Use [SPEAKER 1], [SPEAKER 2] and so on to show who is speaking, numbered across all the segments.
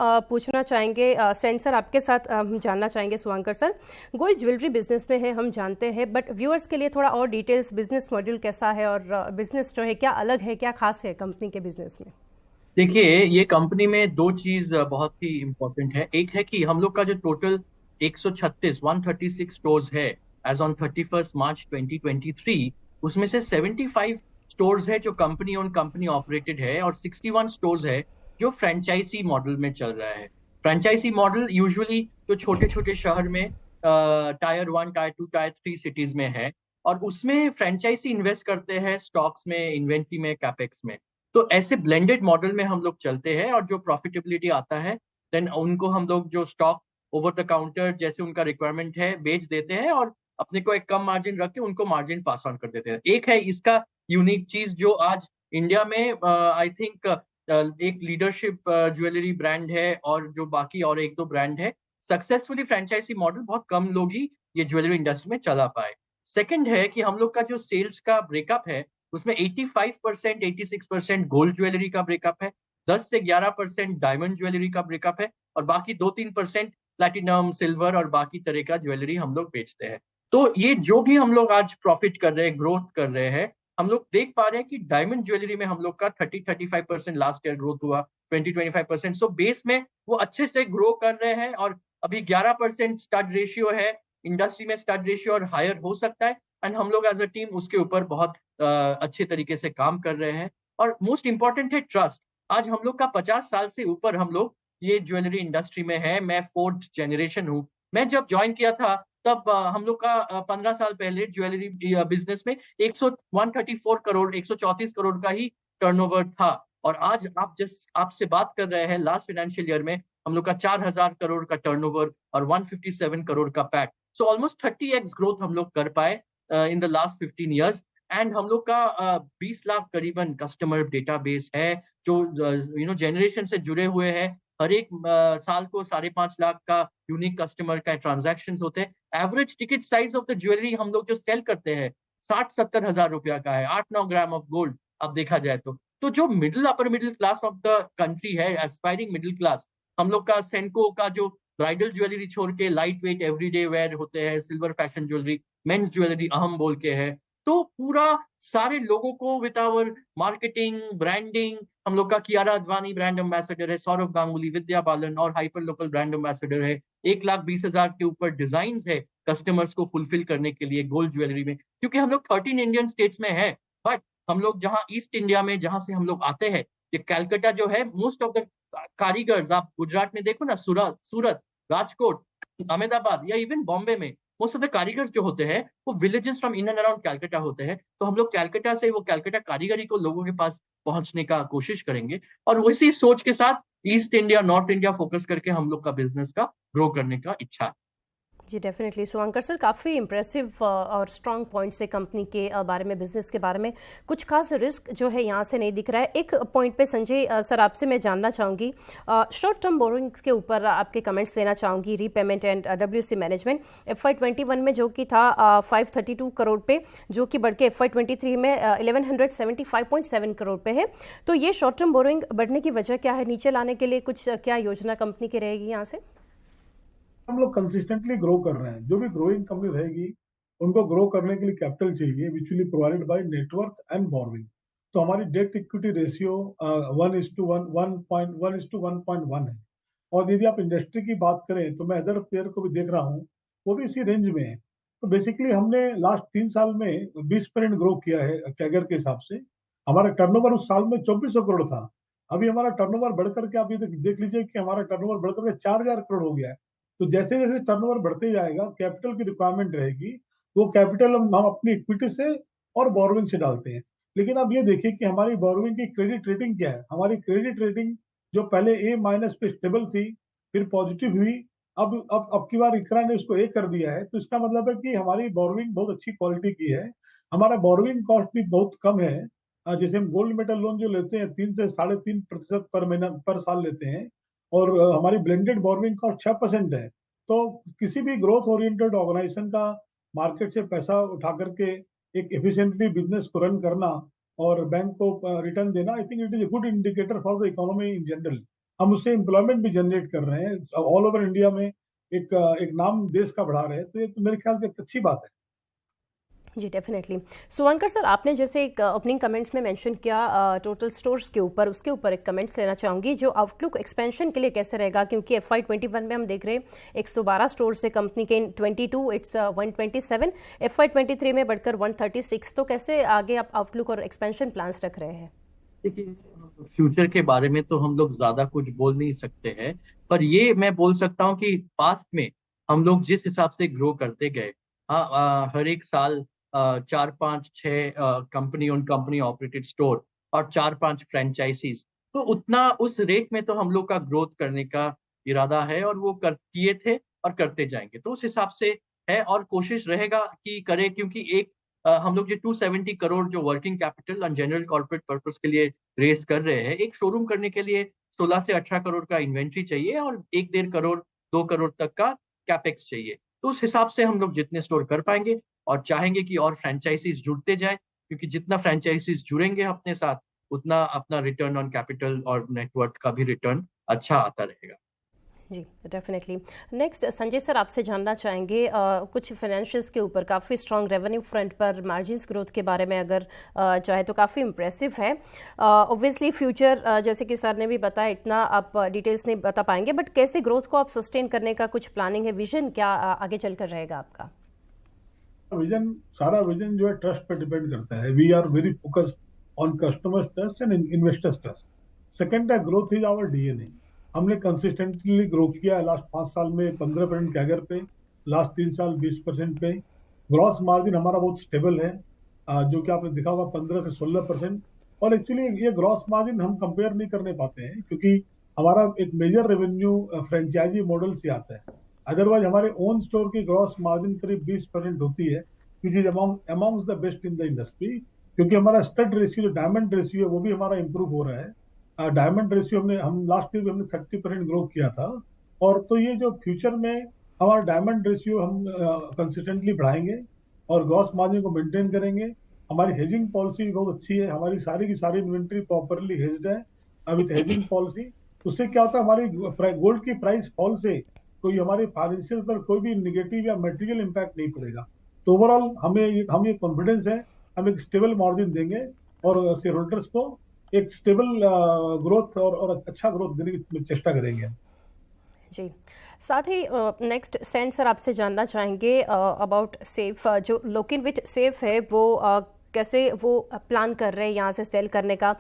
[SPEAKER 1] पूछना चाहेंगे सेंसर आपके साथ हम जानना चाहेंगे Suvankar sir. Gold jewellery business में है हम जानते हैं, बट व्यूअर्स के लिए थोड़ा और डिटेल्स, बिजनेस मॉड्यूल कैसा है और बिजनेस जो है क्या अलग है, क्या खास है कंपनी के बिजनेस में?
[SPEAKER 2] देखिए, ये कंपनी में दो चीज बहुत ही इम्पोर्टेंट है। एक है कि हम लोग का जो टोटल 136 स्टोर्स है एज ऑन 31 मार्च 2023, उसमें से 75 स्टोर्स है जो कंपनी ओन कंपनी ऑपरेटेड है, और 61 स्टोर्स है जो फ्रेंचाइजी मॉडल में चल रहा है। फ्रेंचाइजी मॉडल यूजुअली जो छोटे छोटे शहर में टायर 1, टायर 2, टायर 3 सिटीज में है, और उसमें फ्रेंचाइजी इन्वेस्ट करते हैं स्टॉक्स में, इन्वेंट्री में, कैपेक्स में। तो ऐसे ब्लेंडेड मॉडल में हम लोग चलते हैं, और जो प्रॉफिटेबिलिटी आता है देन उनको हम लोग जो स्टॉक ओवर द काउंटर जैसे उनका रिक्वायरमेंट है बेच देते हैं, और अपने को एक कम मार्जिन रख के उनको मार्जिन पास ऑन कर देते हैं। एक है इसका यूनिक चीज जो आज इंडिया में आई थिंक एक लीडरशिप ज्वेलरी ब्रांड है, और जो बाकी और एक दो ब्रांड है, सक्सेसफुली फ्रेंचाइजी मॉडल बहुत कम लोग ही ये ज्वेलरी इंडस्ट्री में चला पाए। सेकंड है कि हम लोग का जो सेल्स का ब्रेकअप है उसमें 85% 86% गोल्ड ज्वेलरी का ब्रेकअप है, 10 से 11% डायमंड ज्वेलरी का ब्रेकअप है, और बाकी 2-3% प्लैटिनम, सिल्वर और बाकी तरह का ज्वेलरी हम लोग बेचते हैं। तो ये जो भी हम लोग आज प्रॉफिट कर रहे हैं, ग्रोथ कर रहे हैं, हम लोग देख पा रहे हैं कि डायमंड ज्वेलरी में हम लोग का 30-35% लास्ट ईयर ग्रोथ हुआ, 20-25%। सो बेस में वो अच्छे से ग्रो कर रहे हैं, और अभी 11% स्टड रेशियो है। इंडस्ट्री में स्टड रेशियो और हायर हो सकता है, एंड हम लोग एज अ टीम उसके ऊपर बहुत अच्छे तरीके से काम कर रहे हैं। और मोस्ट इंपॉर्टेंट है ट्रस्ट। आज हम लोग का 50 साल से ऊपर हम लोग ये ज्वेलरी इंडस्ट्री में है। मैं फोर्थ जनरेशन हूँ। मैं जब ज्वाइन किया था तब हम लोग का 15 साल पहले ज्वेलरी बिजनेस में 134 करोड़, 134 करोड़ का ही टर्नओवर था। और आज आप जिस आपसे बात कर रहे हैं, लास्ट फाइनेंशियल ईयर में हम लोग का 4,000 करोड़ का टर्नओवर और 157 करोड़ का pack. So almost 30x growth हम लोग कर पाए in the last 15 years. And हम लोग का 20 लाख करीबन कस्टमर डेटाबेस है जो जनरेशन से जुड़े हुए हैं। हर एक साल को 5.5 लाख का यूनिक कस्टमर का ट्रांजैक्शन होते हैं। Average ticket size of the jewellery हम लोग जो सेल करते हैं 60-70 हजार रुपया का है, 8-9 ग्राम ऑफ गोल्ड। अब देखा जाए तो जो middle upper middle class of the country है, एस्पायरिंग मिडिल क्लास, हम लोग का सेंको का जो ब्राइडल ज्वेलरी छोड़ के लाइट वेट एवरीडे वेयर होते हैं, silver fashion jewellery, men's jewellery अहम बोल के है। तो पूरा सारे लोगों को विद आवर मार्केटिंग ब्रांडिंग, हम लोग का कियारा अडवाणी ब्रांड एम्बेसडर है, सौरभ गांगुली, विद्या बालन और हाइपर लोकल ब्रांड एम्बेसडर है। 1,20,000 के ऊपर डिजाइन है कस्टमर्स को फुलफिल करने के लिए गोल्ड ज्वेलरी में, क्योंकि हम लोग 13 इंडियन स्टेट्स में है। बट हम लोग जहाँ ईस्ट इंडिया में जहां से हम लोग आते हैं, ये कैलकाटा जो है, मोस्ट ऑफ द कारीगर्स आप गुजरात में देखो ना, सूरत सूरत राजकोट, अहमदाबाद या इवन बॉम्बे में मोस्ट ऑफ द कारीगर्स जो होते हैं वो villages from in and around Calcutta होते हैं। तो हम लोग कैलकाटा से वो कैलकाटा कारीगरी को लोगों के पास पहुंचने का कोशिश करेंगे, और उसी सोच के साथ east India north India focus करके हम लोग का बिजनेस का ग्रो करने का इच्छा है।
[SPEAKER 1] जी डेफिनेटली सुवांकर सर, काफ़ी इम्प्रेसिव और स्ट्रॉन्ग पॉइंट्स है कंपनी के बारे में, बिजनेस के बारे में। कुछ खास रिस्क जो है यहाँ से नहीं दिख रहा है। एक पॉइंट पे संजय सर आपसे मैं जानना चाहूँगी, शॉर्ट टर्म बोरोइंग्स के ऊपर आपके कमेंट्स लेना चाहूँगी। Repayment and WC management FY21 में जो कि था 532 करोड़ पे, जो कि बढ़ के FY23 में 1175.7 करोड़ पे है। तो ये शॉर्ट टर्म बोरोइंग बढ़ने की वजह क्या है? नीचे लाने के लिए कुछ क्या योजना कंपनी की रहेगी यहाँ से?
[SPEAKER 3] हम लोग कंसिस्टेंटली ग्रो कर रहे हैं। जो भी ग्रोइंग कंपनी रहेगी उनको ग्रो करने के लिए कैपिटल चाहिए, which will be provided by network and borrowing. तो हमारी डेट इक्विटी रेशियो 1:1 है। और यदि आप इंडस्ट्री की बात करें तो मैं अदर प्लेयर को भी देख रहा हूँ, वो भी इसी रेंज में है। तो बेसिकली हमने लास्ट 3 साल में 20% ग्रो किया है कैगर के हिसाब से। हमारा टर्नओवर उस साल में 2,400 करोड़ था। अभी हमारा टर्नओवर बढ़कर के आप ये देख लीजिए कि हमारा टर्नओवर बढ़कर के 4,000 करोड़ हो गया है। तो जैसे जैसे टर्नओवर बढ़ते जाएगा, कैपिटल की रिक्वायरमेंट रहेगी। वो कैपिटल हम अपनी इक्विटी से और बोरोइंग से डालते हैं। लेकिन आप ये देखिए कि हमारी बोरोइंग की क्रेडिट रेटिंग क्या है। हमारी क्रेडिट रेटिंग जो पहले A- पे स्टेबल थी, फिर पॉजिटिव हुई, अब की बार इकरा ने उसको A कर दिया है। तो इसका मतलब है कि हमारी बोरोइंग बहुत अच्छी क्वालिटी की है। हमारा बोरोइंग कॉस्ट भी बहुत कम है। जैसे हम गोल्ड मेटल लोन जो लेते हैं 3 से 3.5% पर महीना पर साल लेते हैं, और हमारी ब्लेंडेड बोरोइंग कॉस्ट 6% है। तो किसी भी ग्रोथ ओरिएंटेड ऑर्गेनाइजेशन का मार्केट से पैसा उठा करके एक एफिशिएंटली बिजनेस को रन करना और बैंक को रिटर्न देना, I think it is a good indicator for the economy in general. हम उससे एम्प्लॉयमेंट भी जनरेट कर रहे हैं ऑल ओवर इंडिया में, एक नाम देश का बढ़ा रहे हैं, तो ये तो मेरे ख्याल से एक अच्छी बात है।
[SPEAKER 1] जी डेफिनेटली। सुवंकर सर, आपने जैसे एक ओपनिंग कमेंट्स में मेंशन किया टोटल स्टोर्स के ऊपर, उसके ऊपर एक कमेंट्स लेना चाहूंगी, जो आउटलुक एक्सपेंशन के लिए कैसे रहेगा, क्योंकि FY21 में हम देख रहे हैं 112 स्टोर से कंपनी के, इन 22 इट्स 127, FY23 में बढ़कर 136, तो कैसे आगे आप आउटलुक और एक्सपेंशन प्लान्स रख रहे हैं?
[SPEAKER 2] देखिए, फ्यूचर के बारे में तो हम लोग ज्यादा कुछ बोल नहीं सकते हैं, पर ये मैं बोल सकता हूँ कि पास्ट में हम लोग जिस हिसाब से ग्रो करते गए, हाँ, हर एक साल 4 5 6 company on company operated store और 4 5 फ्रेंचाइजीज, तो उतना उस रेट में तो हम लोग का ग्रोथ करने का इरादा है, और वो कर किए थे और करते जाएंगे, तो उस हिसाब से है, और कोशिश रहेगा कि करें, क्योंकि एक हम लोग जो 270 करोड़ जो वर्किंग कैपिटल और जनरल कॉर्पोरेट पर्पस के लिए रेस कर रहे हैं, एक शोरूम करने के लिए 16 से 18 करोड़ का इन्वेंट्री चाहिए और 1 1.5 करोड़ 2 करोड़ तक का कैपेक्स चाहिए। तो उस हिसाब से हम लोग जितने स्टोर कर पाएंगे, और चाहेंगे कि और फ्रेंचाइजीज जुड़ते जाए, क्योंकि जितना फ्रेंचाइजीज जुड़ेंगे अपने साथ, उतना अपना रिटर्न ऑन कैपिटल और नेटवर्थ का भी रिटर्न अच्छा आता रहेगा।
[SPEAKER 1] जी डेफिनेटली। नेक्स्ट संजय सर, आपसे जानना चाहेंगे कुछ फाइनेंशियल्स के ऊपर, काफ़ी स्ट्रॉन्ग रेवेन्यू फ्रंट पर मार्जिन्स ग्रोथ के बारे में अगर चाहे तो काफ़ी इम्प्रेसिव है। ऑब्वियसली फ्यूचर जैसे कि सर ने भी बताया, इतना आप डिटेल्स नहीं बता पाएंगे, बट कैसे ग्रोथ को आप सस्टेन करने का कुछ प्लानिंग है, विजन क्या आगे चलकर रहेगा आपका?
[SPEAKER 3] विजन, सारा विजन जो है ट्रस्ट पे डिपेंड करता है। We are very focused on customers trust and investors trust. Second है, ग्रोथ इज आवर डीएनए। हमने कंसिस्टेंटली ग्रो किया है लास्ट 5 साल में 15% कैगर पे, लास्ट 3 साल 20% पे। ग्रॉस मार्जिन हमारा बहुत स्टेबल है, जो कि आपने देखा होगा 15 से 16%। और एक्चुअली ये ग्रॉस मार्जिन हम कंपेयर नहीं करने पाते हैं, क्योंकि हमारा एक मेजर रेवेन्यू फ्रेंचाइजी मॉडल से आता है। अदरवाइज हमारे ओन स्टोर की ग्रॉस मार्जिन करीब 20% होती है, which is amongst the best in the industry. क्योंकि हमारा स्टड रेशियो, जो डायमंड रेशियो है, वो भी हमारा इंप्रूव हो रहा है। डायमंड रेशियो हम लास्ट ईयर हमने 30% ग्रो किया था। और तो ये जो फ्यूचर में हमारा डायमंड रेशियो हम कंसिस्टेंटली बढ़ाएंगे और ग्रॉस मार्जिन को मेंटेन करेंगे। हमारी हेजिंग पॉलिसी बहुत अच्छी है, हमारी सारी की सारी इन्वेंट्री प्रॉपरली हेज्ड है विथ हेजिंग पॉलिसी। उससे क्या होता है, हमारी गोल्ड की प्राइस फॉल से कोई हमारे फाइनेंशियल पर कोई भी निगेटिव या मटेरियल इम्पैक्ट नहीं पड़ेगा। तो ओवरऑल हम ये कॉन्फिडेंस है, हम एक स्टेबल मार्जिन देंगे और शेयर होल्डर्स को एक स्टेबल ग्रोथ और अच्छा ग्रोथ देने की चेष्टा करेंगे।
[SPEAKER 1] जी, साथ ही नेक्स्ट सेंड सर, आपसे जानना चाहेंगे अबाउट सेफ, जो लोकिन विथ सेफ है वो कैसे वो प्लान कर रहे हैं यहाँ से सेल करने का?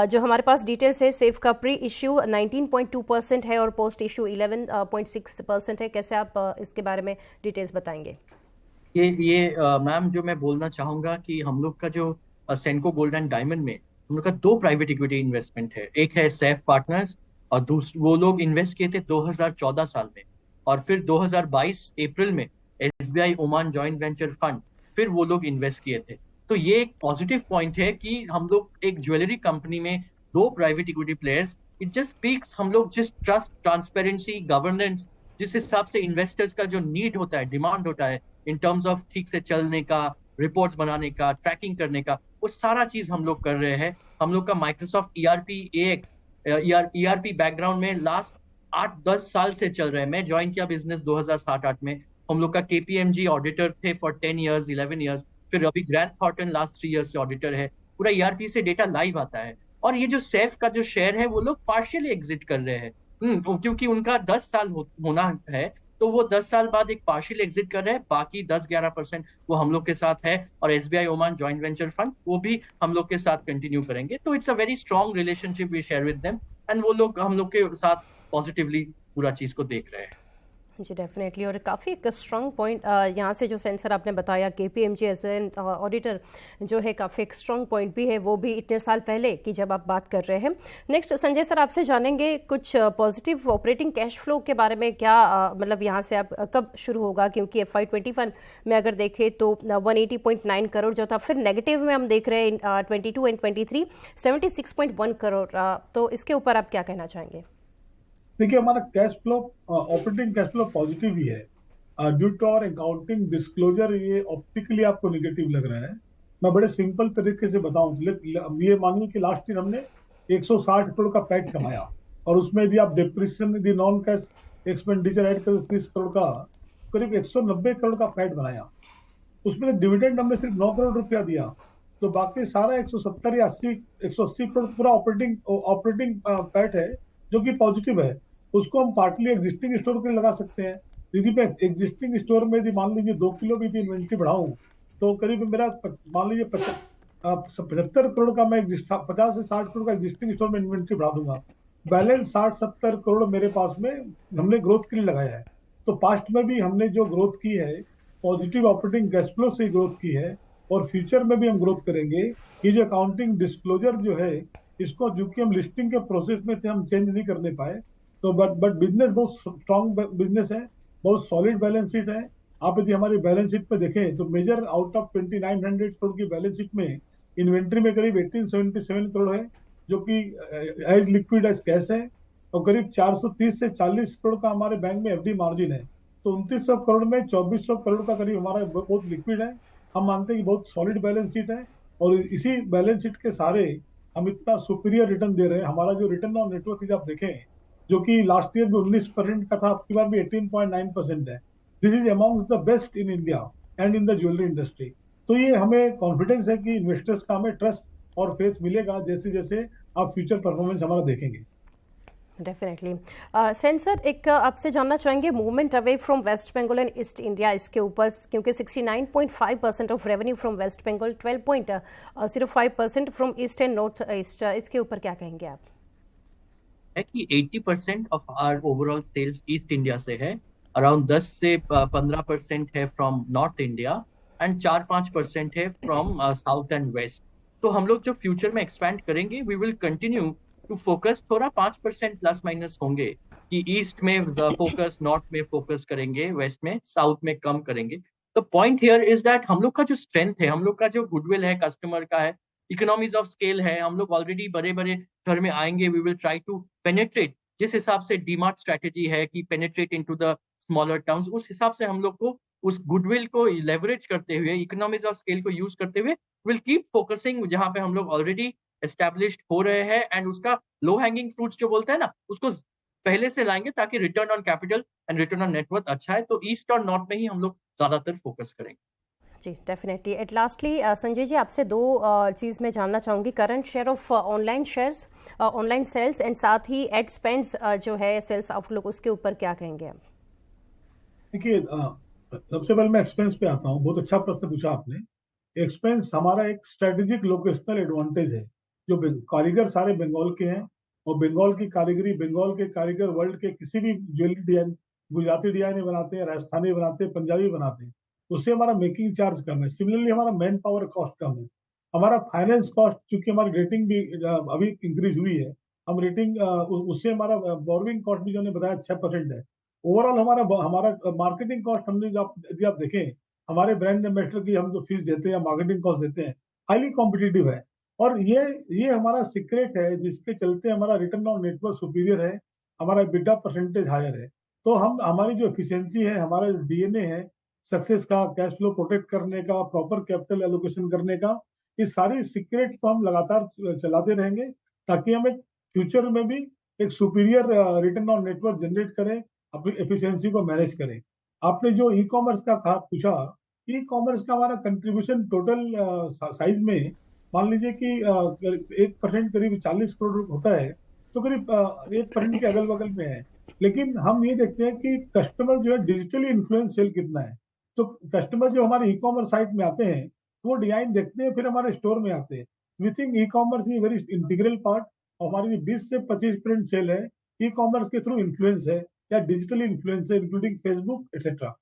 [SPEAKER 1] जो हमारे पास डिटेल्स है, सेफ का प्री इश्यू 19.2% है और पोस्ट इश्यू 11.6% है। कैसे आप इसके बारे में डिटेल्स बताएंगे?
[SPEAKER 2] ये मैम, जो मैं बोलना चाहूंगा कि हम लोग का जो सेंको गोल्ड एंड डायमंड में हम लोग का 2 प्राइवेट इक्विटी इन्वेस्टमेंट है। एक है सैफ पार्टनर्स, और दूसरे वो लोग इन्वेस्ट किए थे 2014 साल में, और फिर 2022 अप्रैल में SBI Oman joint venture fund, फिर वो लोग इन्वेस्ट किए थे। तो ये एक पॉजिटिव पॉइंट है कि हम लोग एक ज्वेलरी कंपनी में 2 private equity players, it just speaks, हम लोग जिस ट्रस्ट, ट्रांसपेरेंसी, गवर्नेंस, जिस हिसाब से इन्वेस्टर्स का जो नीड होता है, डिमांड होता है इन टर्म्स ऑफ ठीक से चलने का, रिपोर्ट्स बनाने का, ट्रैकिंग करने का, वो सारा चीज हम लोग कर रहे हैं। हम लोग का Microsoft ERP AX ERP background में लास्ट 8 10 साल से चल रहा है। मैं ज्वाइन किया बिजनेस 2007-8 में। हम लोग का KPMG ऑडिटर थे फॉर 10 इयर्स 11 इयर्स, फिर अभी ग्रैंड थॉर्टन लास्ट 3 इयर्स से ऑडिटर है। पूरा ERP से डेटा लाइव आता है। और ये जो सेफ का जो शेयर है, वो लोग पार्शियली एग्जिट कर रहे हैं, क्योंकि उनका 10 साल होना है, तो वो 10 साल बाद एक पार्शियल एग्जिट कर रहे हैं। बाकी 10-11% वो हम लोग के साथ है, और SBI Oman joint venture fund वो भी हम लोग के साथ कंटिन्यू करेंगे। तो it's a very strong relationship we share with them, and वो लोग हम लोग के साथ पॉजिटिवली पूरा चीज को देख रहे हैं।
[SPEAKER 1] जी डेफिनेटली। और काफ़ी एक स्ट्रॉन्ग पॉइंट यहाँ से जो सेंसर आपने बताया, KPMG एज एन ऑडिटर जो है, काफ़ी एक स्ट्रॉन्ग पॉइंट भी है, वो भी इतने साल पहले की जब आप बात कर रहे हैं। नेक्स्ट संजय सर, आपसे जानेंगे कुछ पॉजिटिव ऑपरेटिंग कैश फ्लो के बारे में। क्या मतलब यहाँ से आप कब शुरू होगा? क्योंकि FY21 में अगर देखें तो 180.9 करोड़ जो था, फिर नेगेटिव में हम देख रहे हैं 22 एंड 23 76.1 करोड़। तो इसके ऊपर आप क्या कहना चाहेंगे?
[SPEAKER 3] देखिए, हमारा cash flow, operating cash flow positive ही है। Due to our accounting disclosure ये ऑप्टिकली आपको निगेटिव लग रहा है। मैं बड़े सिंपल तरीके से बताऊं, ये मानिए कि लास्ट ईयर हमने 160 करोड़ का पैट कमाया, और उसमें यदि आप डिप्रेशन यदि नॉन कैश एक्सपेंडिचर ऐड करें 30 करोड़ का, करीब 190 करोड़ का पैट बनाया। उसमें डिविडेंड हमने सिर्फ 9 करोड़ रुपया दिया, तो बाकी सारा 170 या 80 180 करोड़ पूरा ऑपरेटिंग ऑपरेटिंग पैट है, जो कि पॉजिटिव है। उसको हम पार्टली एग्जिस्टिंग स्टोर के लिए लगा सकते हैं। यदि मैं एग्जिस्टिंग स्टोर में यदि मान लीजिए 2 किलो भी इन्वेंट्री बढ़ाऊं, तो करीब मेरा मान लीजिए 75 करोड़ का मैं 50 से 60 करोड़ का एग्जिस्टिंग स्टोर में इन्वेंट्री बढ़ा दूंगा। बैलेंस 60-70 करोड़ मेरे पास में हमने ग्रोथ के लिए लगाया है। तो पास्ट में भी हमने जो ग्रोथ की है, पॉजिटिव ऑपरेटिंग कैश फ्लो से ग्रोथ की है, और फ्यूचर में भी हम ग्रोथ करेंगे। ये जो अकाउंटिंग डिस्क्लोजर जो है, इसको जो कि हम लिस्टिंग के प्रोसेस में थे, हम चेंज नहीं करने पाए। तो बट बिजनेस बहुत स्ट्रॉन्ग बिजनेस है, बहुत सॉलिड बैलेंस शीट है। आप यदि हमारी बैलेंस शीट पे देखें, तो मेजर आउट ऑफ 2900 करोड़ की बैलेंस शीट में इन्वेंट्री में करीब 1877 करोड़ है, जो कि एज लिक्विड एज कैश है। और करीब 430 से 40 करोड़ का हमारे बैंक में एफडी मार्जिन है। तो 2900 करोड़ में 2400 करोड़ का करीब हमारा बहुत लिक्विड है। हम मानते हैं कि बहुत सॉलिड बैलेंस शीट है, और इसी बैलेंस शीट के सारे हम इतना सुपीरियर रिटर्न दे रहे हैं। हमारा जो रिटर्न ऑन नेटवर्क यदि आप देखें, जो कि लास्ट ईयर भी 19% का था, आपकी बार भी 18.9% है। This is among the best in India and in the jewellery industry. तो ये हमें कॉन्फिडेंस है कि इन्वेस्टर्स का हमें ट्रस्ट और फेथ मिलेगा, जैसे जैसे आप फ्यूचर परफॉर्मेंस हमारा देखेंगे।
[SPEAKER 1] डेफिनेटली। सेन सर, एक आपसे जानना चाहेंगे movement away from West Bengal and east India इसके ऊपर, क्योंकि 69.5% of revenue from West Bengal, 12.05% from east and north east, इसके ऊपर क्या कहेंगे आप?
[SPEAKER 2] है कि 80% of our overall sales east India से है, अराउंड 10 से 15% है फ्रॉम नॉर्थ इंडिया, एंड 4-5% है फ्रॉम साउथ एंड वेस्ट। तो हम लोग जो फ्यूचर में एक्सपैंड करेंगे, we will continue to focus, थोड़ा 5% प्लस माइनस होंगे, कि ईस्ट में फोकस, नॉर्थ में फोकस करेंगे, वेस्ट में, साउथ में कम करेंगे। तो पॉइंट हियर इज दैट हम लोग का जो स्ट्रेंथ है, हम लोग का जो गुडविल है कस्टमर का है, इकोनॉमीज ऑफ स्केल है, हम लोग ऑलरेडी बड़े बड़े घर में आएंगे, we will try to penetrate. जिस हिसाब से डीमार्ट स्ट्रेटेजी है कि penetrate into the smaller towns, उस हिसाब से हम लोग को उस गुडविल को लेवरेज करते हुए, इकोनॉमीज ऑफ स्केल को यूज करते हुए, विल कीप फोकसिंग जहां पे हम लोग ऑलरेडी एस्टेब्लिश्ड हो रहे हैं, एंड उसका लो हैंगिंग फ्रूट्स जो बोलते हैं ना, उसको पहले से लाएंगे, ताकि return on capital and return on net worth अच्छा है। तो ईस्ट और नॉर्थ में ही हम लोग ज्यादातर फोकस करेंगे।
[SPEAKER 1] जी, definitely. At lastly Sanjay ji, आपसे दो चीज़ मैं जानना चाहूँगी, current share of online shares, online sales, and साथ ही एड स्पेंड्स जो है सेल्स आउटलुक, उसके ऊपर क्या कहेंगे आप?
[SPEAKER 3] देखिए, सबसे पहले मैं एक्सपेंस पे आता हूँ। बहुत अच्छा प्रश्न पूछा आपने। एक्सपेंस हमारा एक स्ट्रेटेजिक लोकेशनल एडवांटेज है। जो कारीगर सारे बंगाल के हैं, और बंगाल की कारीगरी, बंगाल के कारीगर वर्ल्ड के किसी भी ज्वेलरी डिजाइन, गुजराती डिजाइन बनाते हैं, राजस्थानी बनाते हैं, पंजाबी बनाते हैं, उससे हमारा मेकिंग चार्ज कम है। सिमिलरली हमारा मैन पावर कॉस्ट कम है। हमारा फाइनेंस कॉस्ट, चूंकि हमारी रेटिंग भी अभी इंक्रीज हुई है, हम रेटिंग उससे हमारा बोरोइंग कॉस्ट भी जो ने बताया 6% है। ओवरऑल हमारा हमारा मार्केटिंग कॉस्ट, हमने यदि आप देखें, हमारे ब्रांड एम्बेसडर की हम जो फीस देते हैं, मार्केटिंग कॉस्ट देते हैं, हाईली कॉम्पिटिटिव है। और ये हमारा सीक्रेट है, जिसके चलते हमारा रिटर्न ऑन नेटवर्क सुपीरियर है, हमारा बिड्डा परसेंटेज हायर है। तो हम हमारी जो एफिशिएंसी है, हमारा जो डीएनए है सक्सेस का, कैश फ्लो प्रोटेक्ट करने का, प्रॉपर कैपिटल एलोकेशन करने का, इस सारी सीक्रेट को हम लगातार चलाते रहेंगे, ताकि हम एक फ्यूचर में भी एक superior return on network generate करें, अपनी एफिशिएंसी को मैनेज करें। आपने जो ई कॉमर्स का पूछा, ई कॉमर्स का हमारा कंट्रीब्यूशन टोटल साइज में मान लीजिए कि 1% करीब 40 करोड़ होता है, तो करीब 1% के अगल बगल में है। लेकिन हम ये देखते हैं कि कस्टमर जो है डिजिटली इन्फ्लुएंस सेल कितना है। तो कस्टमर जो हमारे ई कॉमर्स साइट में आते हैं, वो डिजाइन देखते हैं, फिर हमारे स्टोर में आते हैं। We think e commerce is very integral part. हमारी 20 से 25% सेल है ई कॉमर्स के थ्रू इन्फ्लुएंस है, या digital influencer including Facebook etcetera.